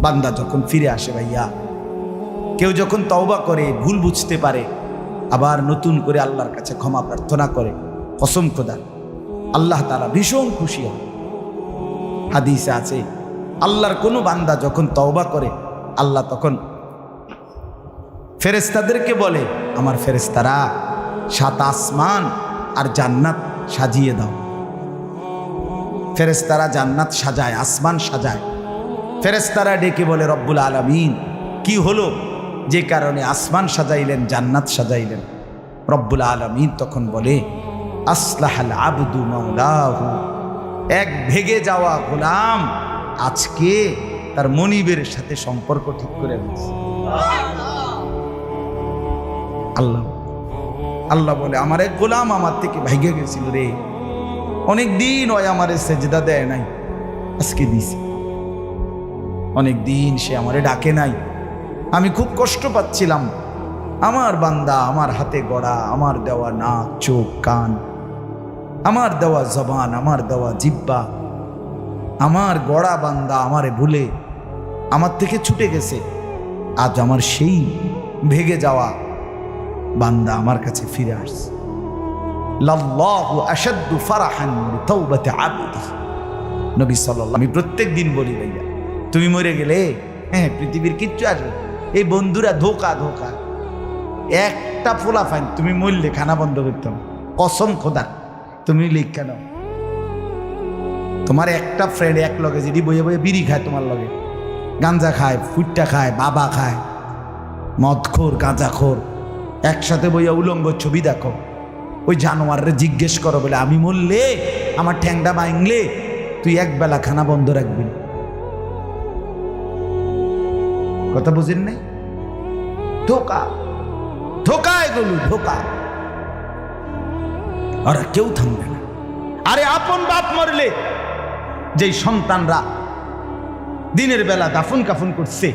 বান্দা যখন ফিরে আসে ভাইয়া, কেউ যখন তওবা করে, ভুল বুঝতে পারে, আবার নতুন করে আল্লাহর কাছে ক্ষমা প্রার্থনা করে, কসম খোদা আল্লাহ তাআলা ভীষণ খুশি হয়। হাদিসে আছে আল্লাহর কোনো বান্দা যখন তওবা করে, আল্লাহ তখন ফেরেশতাদেরকে বলে, আমার ফেরেশতারা 7 আসমান আর জান্নাত সাজিয়ে দাও। ফেরেশতারা জান্নাত সাজায়, আসমান সাজায়। ফেরেশতারা ডেকে বলে, রব্বুল আলামিন কি হলো যে কারণে আসমান সাজাইলেন, জান্নাত সাজাইলেন? রব্বুল আলামিন তখন বলে, আসলাহাল আবদু মাওলাহু, এক ভেগে যাওয়া গোলাম আজকে তার মনিবের সাথে সম্পর্ক ঠিক করে দিয়েছে। আল্লাহ আল্লাহ বলে, আমার এক গোলাম আমার থেকে ভাইগে গেছিল রে, অনেকদিন ওই আমারে সেজদা দেয় নাই, আজকে দিছে। অনেকদিন সে আমারে ডাকে নাই, আমি খুব কষ্ট পাচ্ছিলাম। আমার বান্দা আমার হাতে গড়া, আমার দেওয়া নাক, চোখ, কান, আমার দেওয়া জবান, আমার দেওয়া জিহ্বা, আমার গড়া বান্দা আমারে ভুলে আমার থেকে ছুটে গেছে। আজ আমার সেই ভেগে যাওয়া বান্দা আমার কাছে ফিরে আসছে। লাল্লাহু আশাদ্দু ফারাহান বিতাওবাতি আবদি। নবী সাল্লাল্লাহু, আমি প্রত্যেক দিন বলি ভাইয়া, তুমি মরে গেলে হ্যাঁ পৃথিবীর কিচ্ছু আসবে, এই বন্ধুরা ধোকা ধোকা, একটা ফোলা ফাইন, তুমি মরলে খানা বন্ধ করতাম, কসম খোদা তুমি লিখা নাও। তোমার একটা ফ্রেন্ড এক লগে যদি বইয়ে বইয়ে বিড়ি খায়, তোমার লগে গাঞ্জা খায়, ফুটটা খায়, বাবা খায়, মদখোর, গাঁজাখোর, একসাথে বইয়া উলঙ্গ ছবি দেখো, ওই জানোয়াররে জিজ্ঞেস করো বলে, আমি মরলে আমার ঠ্যাংটা ভাঙলে তুই এক বেলা খানা বন্ধ রাখবি। কথা বুঝেন নাই? ধোকা ধোকা, এগুলো ধোকা। আর কেউ থামবে না। আরে আপন বাপ মরলে যেই সন্তানরা দিনের বেলা দাফন কাফন করছে,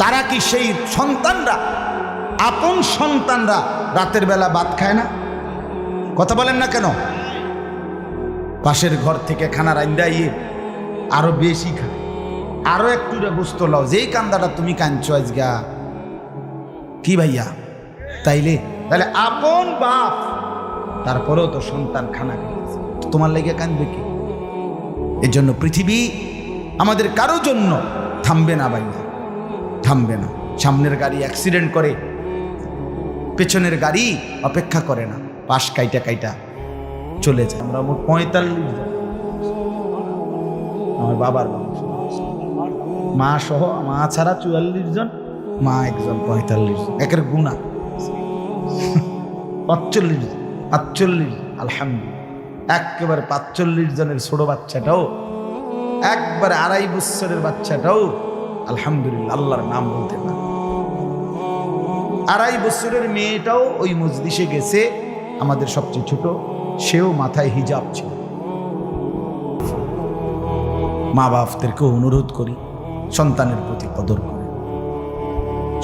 তারা কি সেই সন্তানরা, আপন সন্তানরা রাতের বেলা ভাত খায় না? কথা বলেন না কেন? পাশের ঘর থেকে খানা রান্দাইয়ে আরো বেশি খায়, আরো একটু বুঝতো লাও, যেই কান্দাটা তুমি কাঁদছো আজগা কি ভাইয়া, তাইলে তাহলে আপন বাপ, তারপরেও তো সন্তান খানা খেয়েছে, তোমার লেগে কাঁদবে কি? এর জন্য পৃথিবী আমাদের কারো জন্য থামবে না ভাইয়া, থামবে না। সামনের গাড়ি অ্যাক্সিডেন্ট করে, পেছনের গাড়ি অপেক্ষা করে না, পাশ কাইটা কাইটা চলে যায়। আমরা মোট 45 জন, আমার বাবার মা সহ, মা ছাড়া 44 জন, মা একজন 45 জন, একের গুণা 45, আলহামদুলিল্লাহ। একেবারে 45 জনের ছোট বাচ্চাটাও, একবারে 2.5 বছরের বাচ্চাটাও আলহামদুলিল্লাহ আল্লাহর নাম বলতে পারে। 2.5 বছরের মেয়েটাও ওই মজলিসে গেছে, আমাদের সবচেয়ে ছোট, সেও মাথায় হিজাব ছিল। মা বাপদেরকে অনুরোধ করি, সন্তানের প্রতি কদর করে,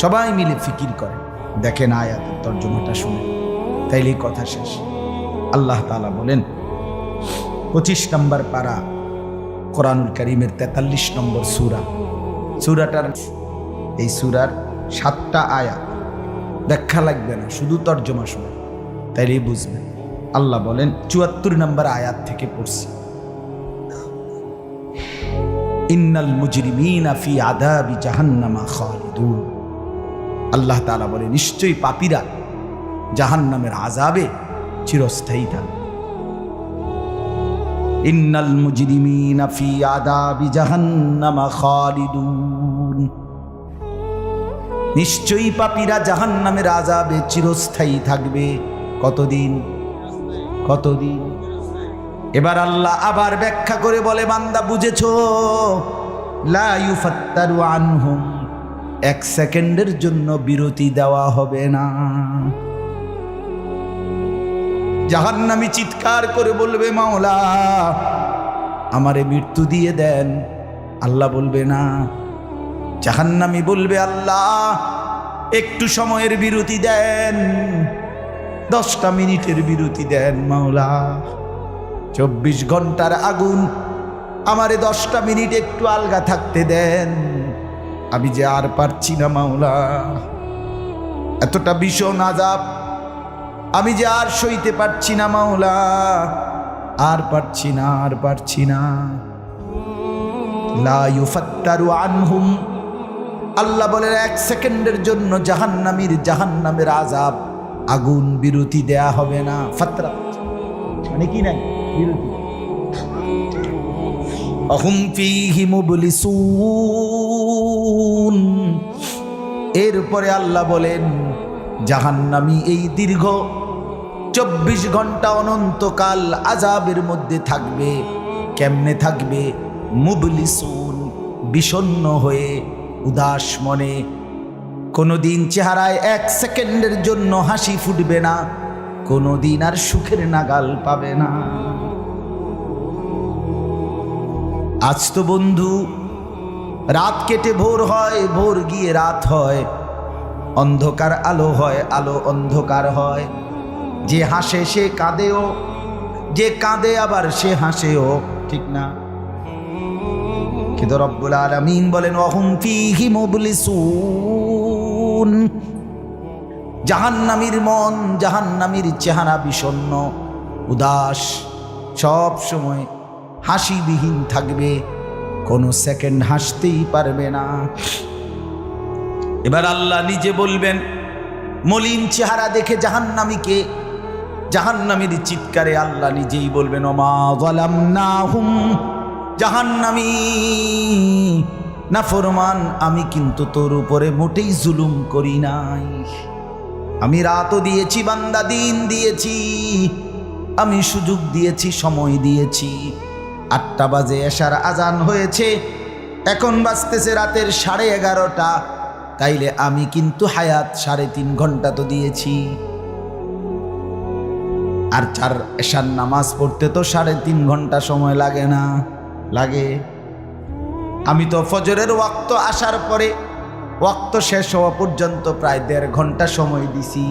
সবাই মিলে ফিকির করে, দেখেন আয়াতের তর্জমাটা শুনে, তাইলেই কথা শেষ। আল্লাহ তাআলা বলেন 25 নম্বর পারা কোরআনুল কারীমের 43 নম্বর সূরা, সূরাটার এই সূরার 7টা আয়াত, ব্যাখ্যা লাগবে না, শুধু তর্জমা শুনে তাইলেই বুঝবেন। আল্লাহ বলেন 74 নম্বর আয়াত থেকে পড়ছি, ইন্নাল মুজরিমিনা ফি আযাবি জাহান্নামা খালিদুন। আল্লাহ তাআলা বলে, নিশ্চয়ই পাপীরা জাহান্নামের আযাবে চিরস্থায়ী থাকবে। ইন্নাল মুজরিমিনা ফি আযাবি জাহান্নামা খালিদুন, নিশ্চয়ই পাপীরা জাহান্নামের আযাবে চিরস্থায়ী থাকবে। কতদিন? কতদিন? এবার আল্লাহ আবার ব্যাখ্যা করে বলে, বান্দা বুঝেছো? লা ইউফাত্তারু আনহুম, 1 সেকেন্ডের জন্য বিরতি দেওয়া হবে না। জাহান্নামী চিৎকার করে বলবে, মাওলা আমারে মৃত্যু দিয়ে দেন। আল্লাহ বলবে না। জাহান্নামী বলবে, আল্লাহ একটু সময়ের বিরতি দেন, 10টা মিনিটের বিরতি দেন মাওলা। 24 ঘন্টার আগুন আমারে 10টা মিনিট একটু আলগা থাকতে দেন, আমি যে আর পারছি না মাওলা, এতটা ভীষণ আযাব আমি যে আর সইতে পারছি না মাওলা, আর পারছি না, আর পারছি না। লা ইউফাত্তারু আনহুম, আল্লাহ বলেন 1 সেকেন্ডের জন্য জাহান্নামের আযাব, আগুন বিরতি দেয়া হবে না। ফাতরা মানে কি নাই বিরতি। আহুম ফীহি মুবলিসুন, এরপরে আল্লাহ বলেন জাহান্নামী এই দীর্ঘ 24 ঘন্টা অনন্তকাল আযাবের মধ্যে থাকবে। কেমনে থাকবে? মুবলিসুন, বিষণ্ণ হয়ে, উদাস মনে। কোনোদিন চেহারায় 1 সেকেন্ডের জন্য হাসি ফুটবে না, কোনোদিন আর সুখের নাগাল পাবে না। আজ তো বন্ধু রাত কেটে ভোর হয়, ভোর গিয়ে রাত হয়, অন্ধকার আলো হয়, আলো অন্ধকার হয়। যে হাসে সে কাঁদেও, যে কাঁদে আবার সে হাসেও, ঠিক না? কিন্তু রব্বুল আলামিন বলেন ওয়াহুম ফীহি মুবলিসুন, জাহান্নামীর মন, জাহান্নামীর চেহারা বিষণ্ণ, উদাস, সব সময় হাসিবিহীন থাকবে, কোনো সেকেন্ড হাসতেই পারবে না। এবার আল্লাহ নিজে বলবেন, মলিন চেহারা দেখে জাহান্নামীকে, জাহান্নামীর চিৎকারে আল্লাহ নিজেই বলবেন ওমা যালামনাহুম, জাহান্নামী নাফরমান, আমি কিন্তু তোর উপরে মোটেই জুলুম করি নাই। আমি রাতও দিয়েছি বান্দা, দিন দিয়েছি, আমি সুযোগ দিয়েছি, সময় দিয়েছি। 8টা বাজে এশার আজান হয়েছে, এখন বাজতেছে রাতের 11:30। তাইলে আমি কিন্তু হায়াত 3.5 ঘন্টা তো দিয়েছি। আর 4 এশার নামাজ পড়তে তো 3.5 ঘন্টা সময় লাগে না? লাগে। আমি তো ফজরের ওয়াক্ত আসার পরে ওয়াক্ত শেষ হওয়া পর্যন্ত প্রায় 1.5 ঘন্টা সময় দিছি।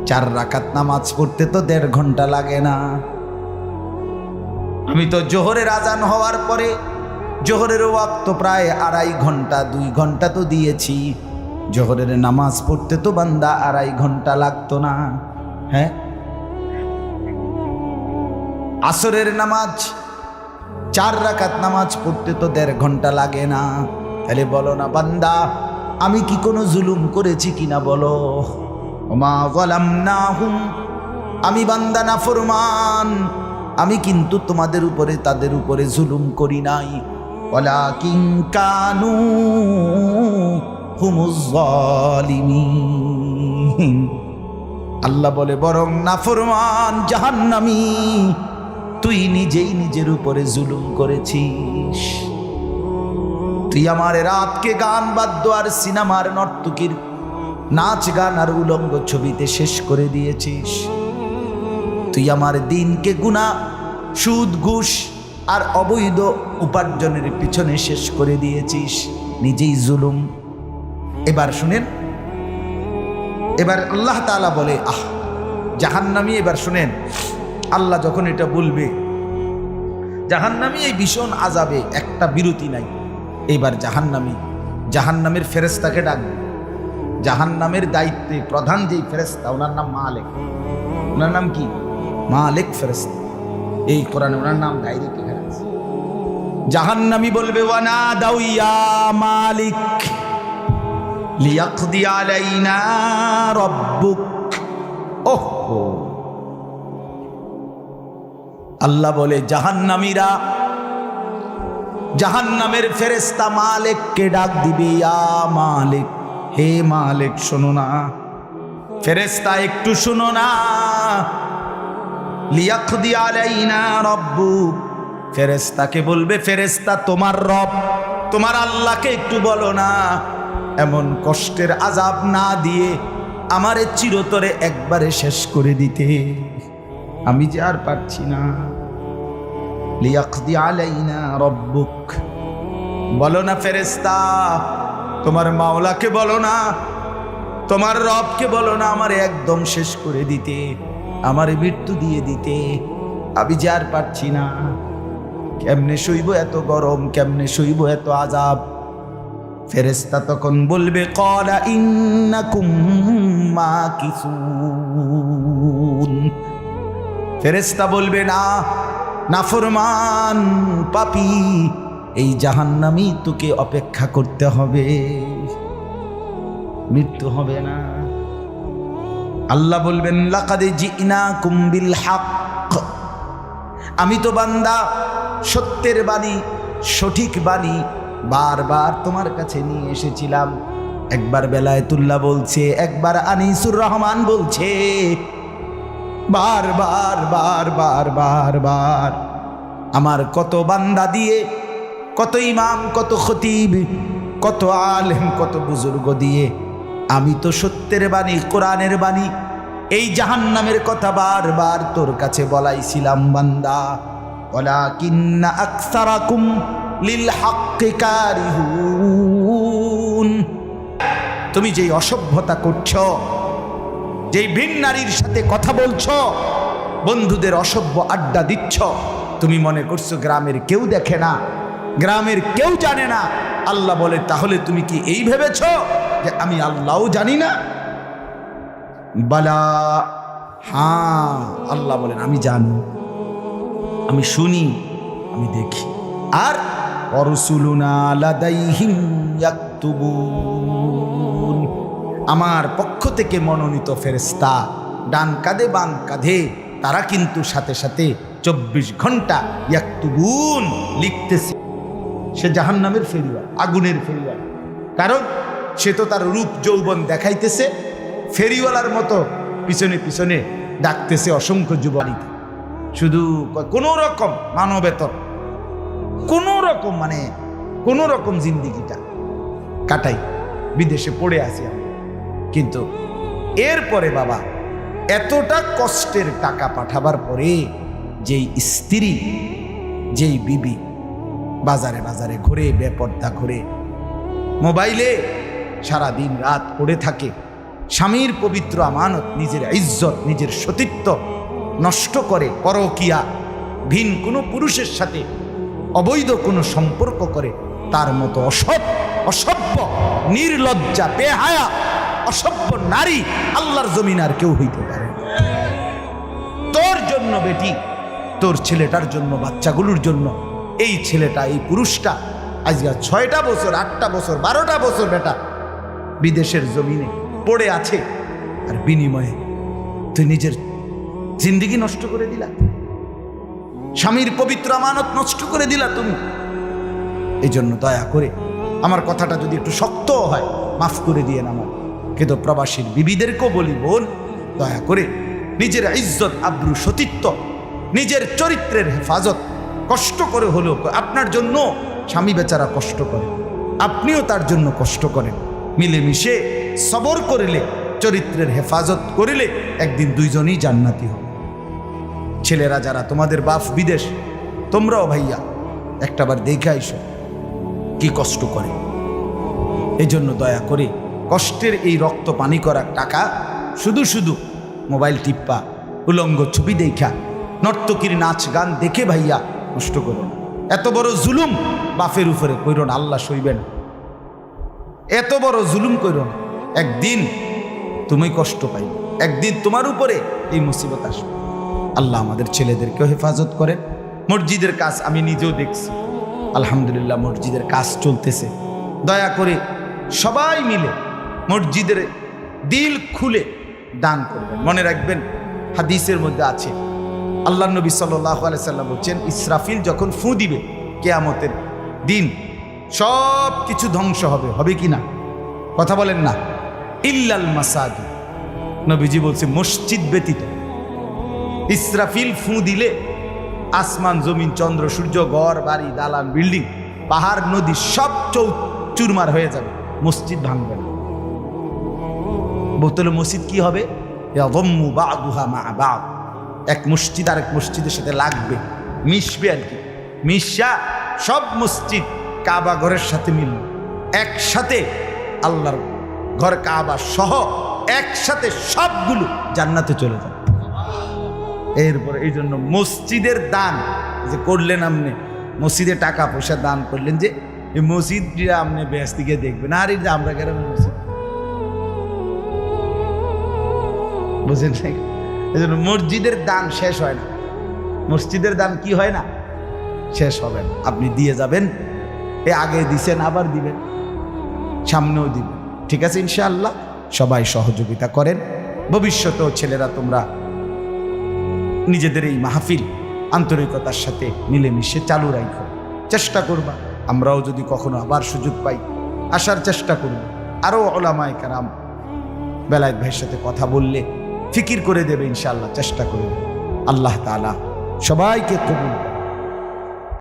4 রাকাত নামাজ পড়তে তো 1.5 ঘন্টা লাগে না। আমি তো জোহরের আজান হওয়ার পরে জোহরের ওয়াক্ত প্রায় 2.5 ঘন্টা, 2 ঘন্টা তো দিয়েছি। জোহরের নামাজ পড়তে তো বান্দা 2.5 ঘন্টা লাগতো না? হ্যাঁ। আসরের নামাজ 4 রাকাত নামাজ পড়তে তো 1.5 ঘন্টা লাগে না? তাহলে বলো না বান্দা, আমি কি কোনো জুলুম করেছি কিনা বলো? ওমা যালামনাহুম, আমি বান্দা নাফরমান, আমি কিন্তু তোমাদের উপরে, তাদের উপরে জুলুম করি নাই। ওয়ালাকিন কানু হুমুজ জালিমিন, আল্লাহ বলে বরং নাফরমান জাহান্নামী, তুই নিজেই নিজের উপরে জুলুম করেছিস। তুই আমার রাতকে গান বাদ্য আর সিনেমার নর্তকীর নাচ গান আর উলঙ্গ ছবিতে শেষ করে দিয়েছিস। তুই আমার দিনকে গুনাহ, সুদ, ঘুষ আর অবৈধ উপার্জনের পিছনে শেষ করে দিয়েছিস, নিজেই জুলুম। এবার শুনেন, এবার আল্লাহ তাআলা বলে জাহান্নামী, এবার শুনেন আল্লাহ যখন এটা বলবে জাহান্নামী এই ভীষণ আযাবে একটা বিরতি নাই। এইবার জাহান্নামের ফেরেশতাকে ডাকবে। জাহান্নামের দায়িত্বে প্রধান যেই ফেরেশতা, ওনার নাম মালিক। ওনার নাম কি? মালিক ফেরেশতা। এই কোরআনে ওনার নাম ডাইরেক্ট এখানে আছে। জাহান্নামী বলবে ওয়ানা দাউ ইয়া মালিক লিয়াকদি আলাইনা রাব্বুক। ওহো, আল্লাহ বলে জাহান্নামীরা, জাহান্নামের ফেরেশতা মালিককে ডাক দিবে, ইয়া মালিক, হে মালিক শোনো না, ফেরেশতা একটু শোনো না। লিয়াকদি আলাইনা রাব্বুক, ফেরেশতাকে বলবে, ফেরেশতা তোমার রব, তোমার আল্লাহকে একটু বলো না এমন কষ্টের আযাব না দিয়ে আমারে চিরতরে একবারে শেষ করে দিতে, আমি যে আর পারছি না। লিয়াকদি আলাইনা রাব্বুক, বলো না ফেরেশতা, তোমার মাওলাকে বলো না, তোমার রবকে বলো না আমারে একদম শেষ করে দিতে, আমারে মৃত্যু দিয়ে দিতে, আমি যে আর পারছি না। কেমনে সইব এত গরম, কেমনে সইব এত আযাব। ফেরেশতা তখন বলবে ক্বালা ইন্নাকুম মাকিসুন। ফেরেশতা বলবে না, নাফরমান পাপী, এই জাহান্নামী তোকে অপেক্ষা করতে হবে, মৃত্যু হবে না। আল্লাহ বলবেন লাকাদ জিনাকুম বিল হক, আমি তো বান্দা সত্যের বাণী, সঠিক বাণী বারবার তোমার কাছে নিয়ে এসেছিলাম। একবার বেলায়েতুল্লাহ বলছে, একবার আনিসুর রহমান বলছে, বারবার বারবার বারবার আমার কত বান্দা দিয়ে, কত ইমাম, কত খতিব, কত আলেম, কত বুজুর্গ দিয়ে আমি তো সত্যের বাণী, কোরআনের বাণী, এই জাহান্নামের কথা বারবার তোর কাছে বলাইছিলাম বান্দা। ওয়ালাকিন্না আকসারাকুম লিল হাক্কি কারিহুন। তুমি যেই অসভ্যতা করছো, যেই ভিন নারীর সাথে কথা বলছো, বন্ধুদের অসভ্য আড্ডা দিচ্ছ, তুমি মনে করছো গ্রামের কেউ দেখে না, গ্রামের কেউ জানে না। আল্লাহ বলে তাহলে তুমি কি এই ভেবেছ যে আমি আল্লাহও জানি না? বালা, হ্যাঁ, আল্লাহ বলেন আমি জানি, আমি শুনি, আমি দেখি। আর ওয়ারসুলুনা লাদাইহিম ইয়াকতুবুন, আমার পক্ষ থেকে মনোনীত ফেরেশতা ডান কাঁধে বাম কাঁধে, তারা কিন্তু সাথে সাথে 24 ঘন্টা ইয়াকতুবুন লিখতেছে। সে জাহান্নামের ফেরিওয়াল, আগুনের ফেরিওয়াল। কারণ সে তো তার রূপ যৌবন দেখাইতেছে, ফেরিওয়ালার মতো পিছনে পিছনে ডাকতেছে অসংখ্য যুবতীকে। শুধু কোনো রকম মানবেতর, কোনো রকম মানে কোনো রকম জিন্দিগিটা কাটাই, বিদেশে পড়ে আসি আমি। কিন্তু এরপরে বাবা এতটা কষ্টের টাকা পাঠাবার পরে যেই স্ত্রী, যেই বিবি বাজারে বাজারে ঘুরে, বেপর্দা ঘুরে, মোবাইলে সারা দিন রাত পড়ে থাকে, স্বামীর পবিত্র আমানত, নিজের ইজ্জত, নিজের সতীত্ব নষ্ট করে, পরকিয়া, ভিন কোনো পুরুষের সাথে অবৈধ কোনো সম্পর্ক করে, তার মতো অসভ্য, নির্লজ্জা, বেহায়া, অসভ্য নারী আল্লাহর জমিন আর কেউ হইতে পারে না। তোর জন্য বেটি, তোর ছেলেটার জন্য, বাচ্চাগুলোর জন্য এই ছেলেটা, এই পুরুষটা আজকে 6টা বছর, 8টা বছর, 12টা বছর বেটা বিদেশের জমিনে পড়ে আছে, আর বিনিময়ে তুই নিজের জিন্দেগি নষ্ট করে দিলা, স্বামীর পবিত্র আমানত নষ্ট করে দিলা তুমি। এই জন্য দয়া করে, আমার কথাটা যদি একটু শক্ত হয় মাফ করে দিয়ে আমার, কিন্তু প্রবাসীর বিবিদেরকেও বলি, বোন, দয়া করে নিজের ইজ্জত, আব্রু, সতীত্ব, নিজের চরিত্রের হেফাজত কষ্ট করে হলেও, আপনার জন্য স্বামী বেচারা কষ্ট করে, আপনিও তার জন্য কষ্ট করেন, মিলেমিশে সবর করিলে, চরিত্রের হেফাজত করিলে একদিন দুইজনই জান্নাতি হবে। ছেলেরা যারা তোমাদের বাপ বিদেশ, তোমরাও ভাইয়া একটাবার দেখে আইসো কি কষ্ট করে। এই জন্য দয়া করে কষ্টের এই রক্ত পানি করা টাকা শুধু শুধু মোবাইল টিপ্পা, উলঙ্গ ছবি দেখা, নর্তকীর নাচ গান দেখে ভাইয়া নষ্ট করো না। এত বড় জুলুম বাপের উপরে কইরো না, আল্লাহ সইবেন। এত বড় জুলুম কইরো না, একদিন তুমি কষ্ট পাইবে, একদিন তোমার উপরে এই মুসিবত আসবে। আল্লাহ আমাদের ছেলেদেরকেও হেফাজত করেন। মসজিদের কাজ আমি নিজেও দেখছি, আলহামদুলিল্লাহ মসজিদের কাজ চলতেছে। দয়া করে সবাই মিলে মসজিদের দিল খুলে দান করবেন। মনে রাখবেন হাদিসের মধ্যে আছে, আল্লাহ নবী সাল্লাল্লাহু আলাইহি সাল্লাম বলছেন, ইসরাফিল যখন ফু দিবে কিয়ামতের দিন সব কিছু ধ্বংস হবে, হবে কি না? কথা বলেন না। ইল্লাল মাসাজিদ, নবীজি বলছে মসজিদ ব্যতীত। ইসরাফিল ফু দিলে আসমান, জমিন, চন্দ্র, সূর্য, ঘর বাড়ি, দালান, বিল্ডিং, পাহাড়, নদী সব চুরমার হয়ে যাবে, মসজিদ ভাঙবে না। বোতলে মসজিদ কি হবে? এক মসজিদ আর এক মসজিদের সাথে লাগবে, মিশবে আর কি, মিশা সব মসজিদ কাবা ঘরের সাথে মিলবে, একসাথে আল্লাহর ঘর কাবা সহ একসাথে সবগুলো জান্নাতে চলে যাবে। এরপরে এই জন্য মসজিদের দান যে করলেন আপনি, মসজিদে টাকা পয়সা দান করলেন যে এই মসজিদটা আপনি বেশ দিকে দেখবেন, আর এই যে আমরা গ্রামের মসজিদ বুঝেন নাই, এই জন্য মসজিদের দান শেষ হয় না। মসজিদের দান কি হয় না, শেষ হবে না। আপনি দিয়ে যাবেন, এ আগে দিছেন আবার দিবেন, সামনেও দিবেন। ঠিক আছে ইনশাআল্লাহ, সবাই সহযোগিতা করেন। ভবিষ্যতেও ছেলেরা তোমরা নিজেদের এই মাহফিল আন্তরিকতার সাথে মিলেমিশে চালু রাখো, চেষ্টা করবা। আমরাও যদি কখনো আবার সুযোগ পাই আসার চেষ্টা করব। আরও ওলামায়ে কেরাম বেলায়েত ভাইয়ের সাথে কথা বললে ফিকির করে দেবে ইনশাআল্লাহ, চেষ্টা করবে। আল্লাহ তাআলা সবাইকে কবুল